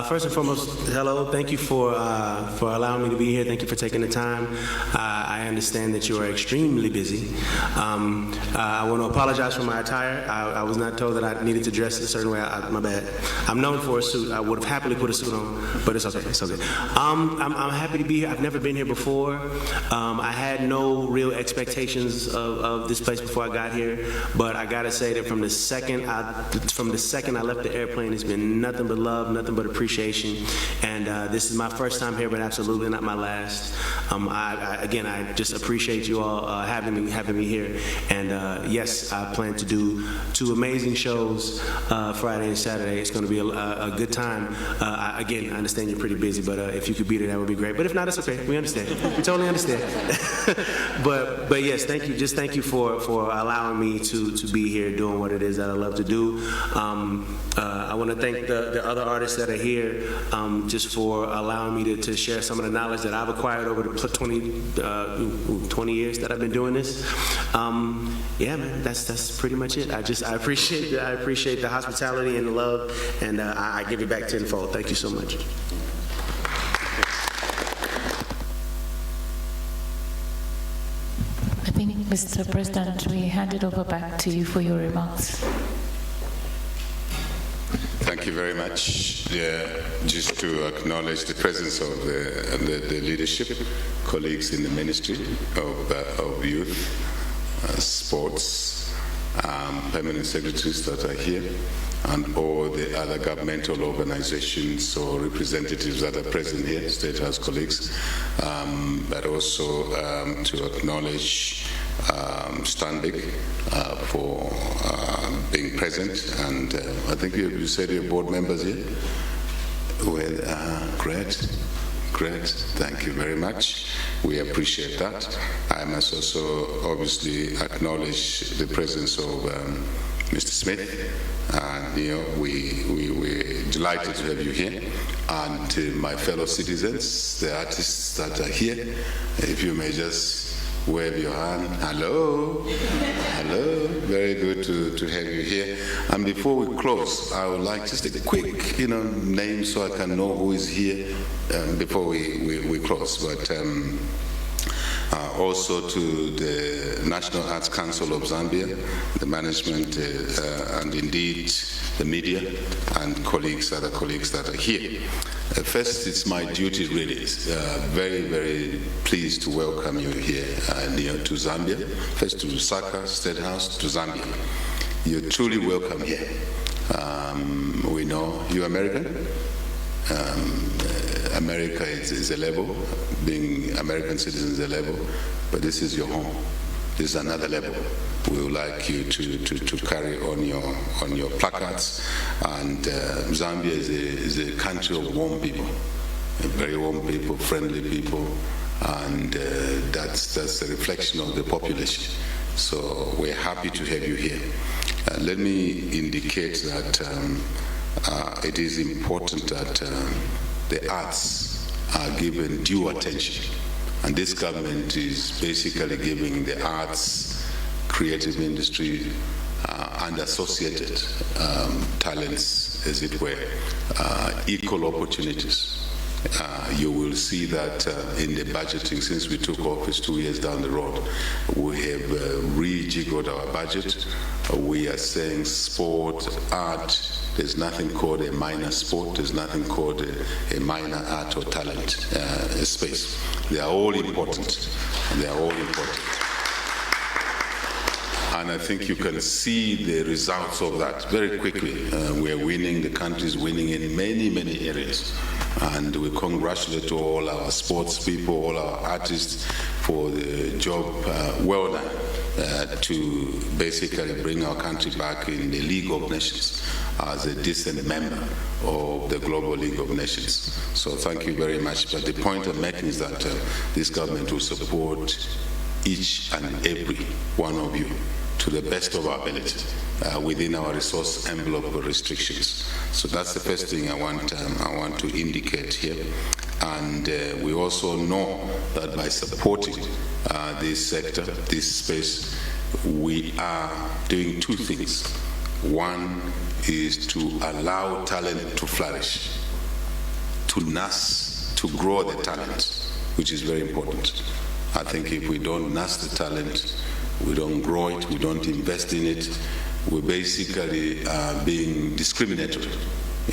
First and foremost, hello. Thank you for allowing me to be here. Thank you for taking the time. I understand that you are extremely busy. I want to apologize for my attire. I was not told that I needed to dress a certain way. My bad. I'm known for a suit. I would have happily put a suit on, but it's okay. It's okay. I'm happy to be here. I've never been here before. I had no real expectations of this place before I got here, but I gotta say that from the second I left the airplane, it's been nothing but love, nothing but appreciation, and this is my first time here, but absolutely not my last. I just appreciate you all having me here, and yes, I plan to do 2 amazing shows Friday and Saturday. It's going to be a good time. I understand you're pretty busy, but if you could be there, that would be great. But if not, it's okay. We understand. We totally understand. but yes, thank you. Just thank you for allowing me to be here doing what it is that I love to do. I want to thank the other artists that are here just for allowing me to share some of the knowledge that I've acquired over the 20 years that I've been doing this. Yeah, man, that's pretty much it. I appreciate the hospitality and the love, and I give it back tenfold. Thank you so much. I think, Mr. President, we hand it over back to you for your remarks. Thank you very much. Just to acknowledge the presence of the leadership, colleagues in the Ministry of Youth, Sports, permanent secretaries that are here, and all the other governmental organizations or representatives that are present here, State House colleagues, but also to acknowledge Stanbic for being present, and I think you said your board members here. Well, great, thank you very much. We appreciate that. I must also obviously acknowledge the presence of Mr. Smith. We're delighted to have you here, and to my fellow citizens, the artists that are here, if you may just wave your hand. Hello. Very good to have you here. And before we close, I would like just a quick, name so I can know who is here before we close. But also to the National Arts Council of Zambia, the management, and indeed the media and other colleagues that are here. First, it's my duty really, very, very pleased to welcome you here to Zambia. First to Lusaka State House, to Zambia. You're truly welcome here. We know you're American. America is a level, being American citizens is a level, but this is your home. This is another level. We would like you to carry on your placards. And Zambia is a country of warm people, very warm people, friendly people, and that's a reflection of the population. So we're happy to have you here. Let me indicate that it is important that the arts are given due attention. And this government is basically giving the arts, creative industry, and associated talents, as it were, equal opportunities. You will see that in the budgeting, since we took office 2 years down the road, we have rejiggled our budget. We are saying sport, art, there's nothing called a minor sport, there's nothing called a minor art or talent space. They are all important. They are all important. And I think you can see the results of that very quickly. We're winning, the country is winning in many, many areas. And we congratulate all our sports people, all our artists for the job well done to basically bring our country back in the League of Nations as a decent member of the Global League of Nations. So thank you very much. But the point I'm making is that this government will support each and every one of you to the best of our ability within our resource envelope restrictions. So that's the first thing I want to indicate here. And we also know that by supporting this sector, this space, we are doing 2 things. One is to allow talent to flourish. to nurse, to grow the talent, which is very important. I think if we don't nurse the talent, we don't grow it, we don't invest in it, we're basically being discriminatory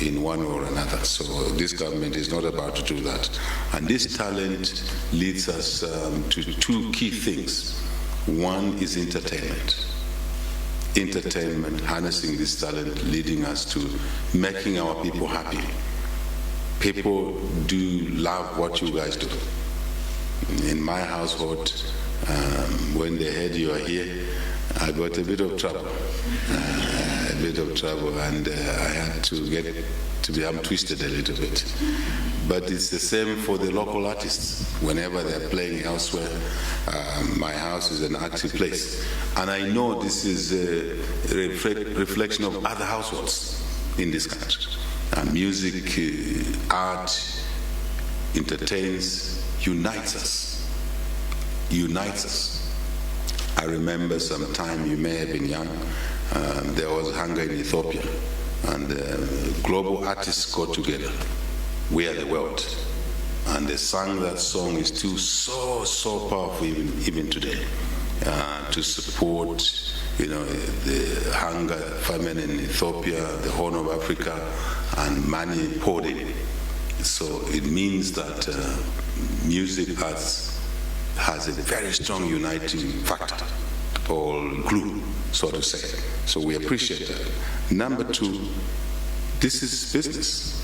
in one way or another. So this government is not about to do that. And this talent leads us to two key things. One is entertainment. Entertainment, harnessing this talent, leading us to making our people happy. People do love what you guys do. In my household, when they heard you are here, I got a bit of trouble. And I had to get to be twisted a little bit. But it's the same for the local artists. Whenever they're playing elsewhere, my house is an active place. And I know this is a reflection of other households in this country. Music, art, entertains, unites us. I remember some time, you may have been young, there was hunger in Ethiopia, and global artists got together. We are the world. And they sang that song. Is still so powerful even today, to support, the hunger, famine in Ethiopia, the Horn of Africa, and money poured in. So it means that music has a very strong uniting factor, or glue, so to say. So we appreciate that. Number two, this is business.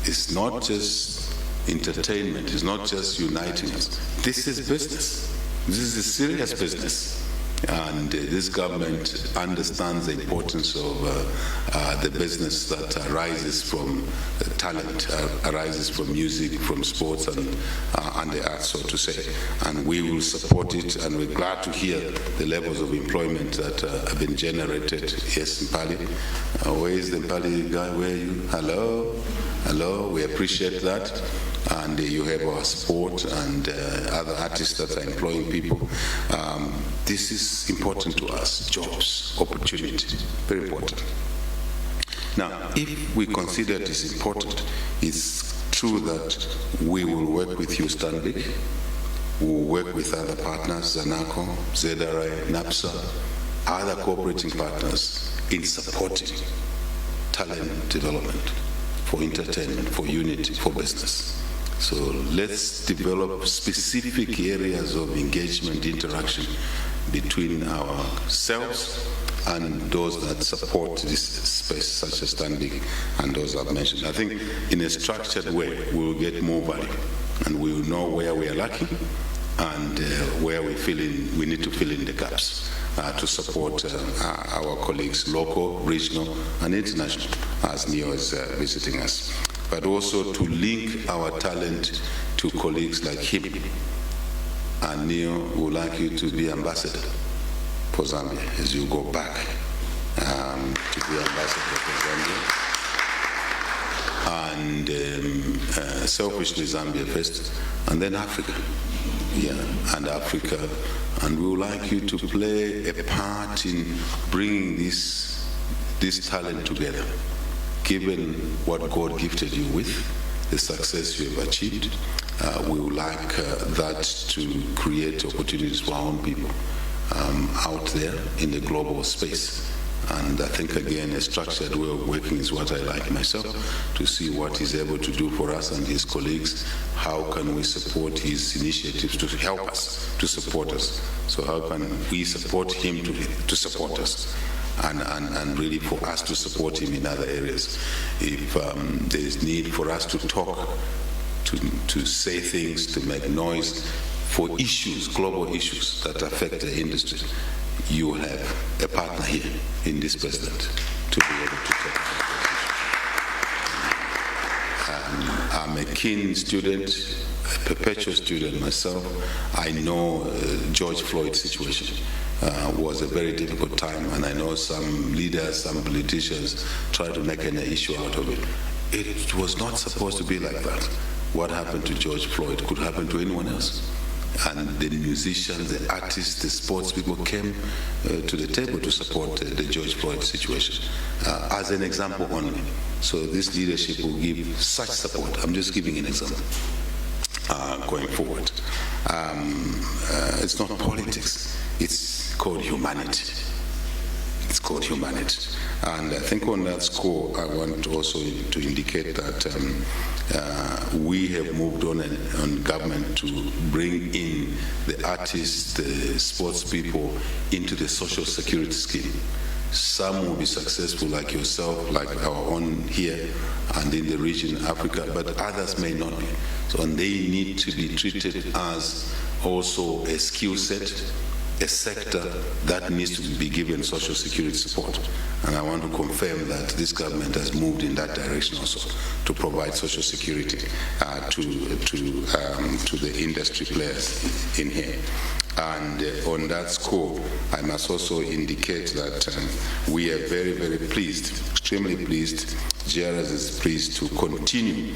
It's not just entertainment. It's not just uniting us. This is business. This is a serious business. And this government understands the importance of the business that arises from talent, arises from music, from sports, and the arts, so to say. And we will support it, and we're glad to hear the levels of employment that have been generated. Yes, Mpali. Where is the Mpali guy? Where are you? Hello. We appreciate that. And you have our support and other artists that are employing people. This is important to us. Jobs, opportunity, very important. Now, if we consider it is important, it's true that we will work with you, Stanbic. We will work with other partners, Zanaco, ZRI, NAPSA, other cooperating partners in supporting talent development, for entertainment, for unity, for business. So let's develop specific areas of engagement, interaction between ourselves and those that support this space, such as Stanbic and those I've mentioned. I think in a structured way, we will get more value, and we will know where we are lacking and where we need to fill in the gaps to support our colleagues, local, regional, and international, as Ne-Yo is visiting us. But also to link our talent to colleagues like him. And Ne-Yo would like you to be ambassador for Zambia as you go back to be ambassador for Zambia. And selfishly Zambia first, and then Africa. And Africa. And we would like you to play a part in bringing this talent together. Given what God gifted you with, the success you have achieved, we would like that to create opportunities for our own people out there in the global space. And I think, again, a structured way of working is what I like myself, to see what he's able to do for us and his colleagues. How can we support his initiatives to help us, to support us? So how can we support him to support us? And really for us to support him in other areas. If there is need for us to talk, to say things, to make noise for issues, global issues that affect the industry, you have a partner here in this president to be able to talk about. I'm a keen student, a perpetual student myself. I know George Floyd's situation was a very difficult time, and I know some leaders, some politicians try to make an issue out of it. It was not supposed to be like that. What happened to George Floyd could happen to anyone else. and the musicians, the artists, the sports people came to the table to support the George Floyd situation, as an example only. So this leadership will give such support. I'm just giving an example going forward. It's not politics, it's called humanity. It's called humanity. And I think on that score, I want also to indicate that we have moved on government to bring in the artists, the sports people into the social security scheme. Some will be successful like yourself, like our own here and in the region, Africa, but others may not be. So and they need to be treated as also a skill set, a sector that needs to be given social security support. And I want to confirm that this government has moved in that direction also to provide social security to the industry players in here. And on that score, I must also indicate that we are very, very pleased, extremely pleased. GRS is pleased to continue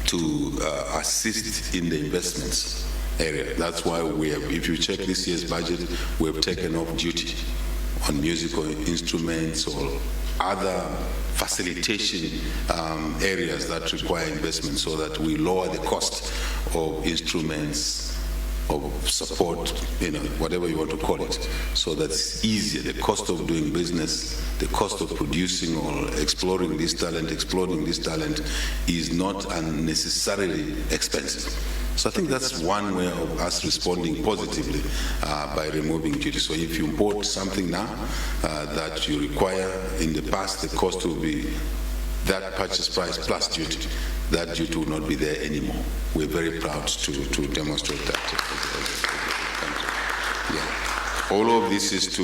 to assist in the investments area. That's why we have, if you check this year's budget, we have taken off duty on musical instruments or other facilitation areas that require investment so that we lower the cost of instruments, of support, whatever you want to call it, so that's easier. The cost of doing business, the cost of producing or exploring this talent is not unnecessarily expensive. So I think that's one way of us responding positively by removing duty. So if you import something now that you require, in the past the cost will be that purchase price plus duty. That duty will not be there anymore. We're very proud to demonstrate that. Yeah. All of this is to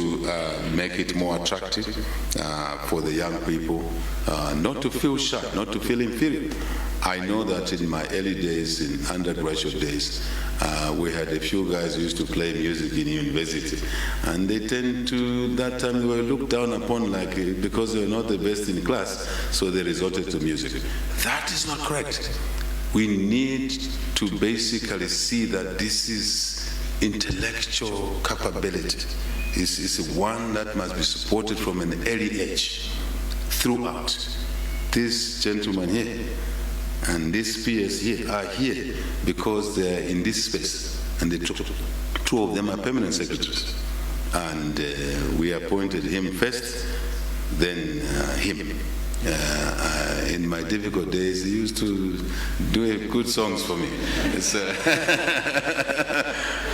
make it more attractive for the young people, not to feel shy, not to feel inferior. I know that in my early days, in undergraduate days, we had a few guys who used to play music in university, and they tend to, that time they were looked down upon like, because they were not the best in class, so they resorted to music. That is not correct. We need to basically see that this is intellectual capability. It's one that must be supported from an early age throughout. This gentleman here and these peers here are here because they are in this space, and the two of them are permanent secretaries. And we appointed him first, then him. In my difficult days, he used to do good songs for me.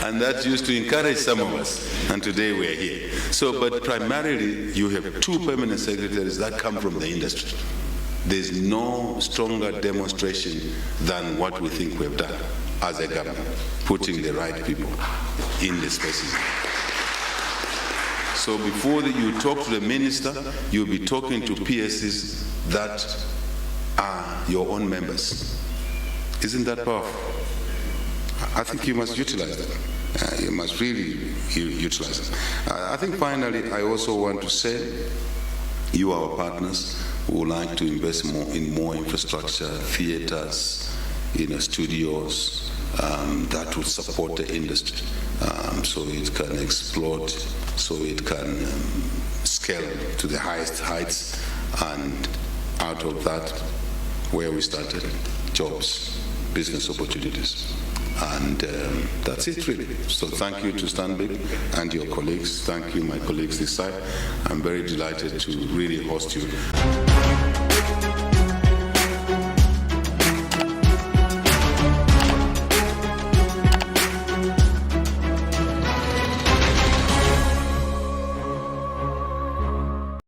And that used to encourage some of us, and today we're here. So, but primarily, you have two permanent secretaries that come from the industry. There's no stronger demonstration than what we think we've done as a government, putting the right people in the spaces. So before you talk to the minister, you'll be talking to PSs that are your own members. Isn't that powerful? I think you must utilize that. You must really utilize it. I think finally, I also want to say, you are our partners who would like to invest in more infrastructure, theaters, studios, that would support the industry, so it can explode, so it can scale to the highest heights, and out of that, where we started, jobs, business opportunities. And that's it, really. So thank you to Stanbic and your colleagues. Thank you, my colleagues this side. I'm very delighted to really host you.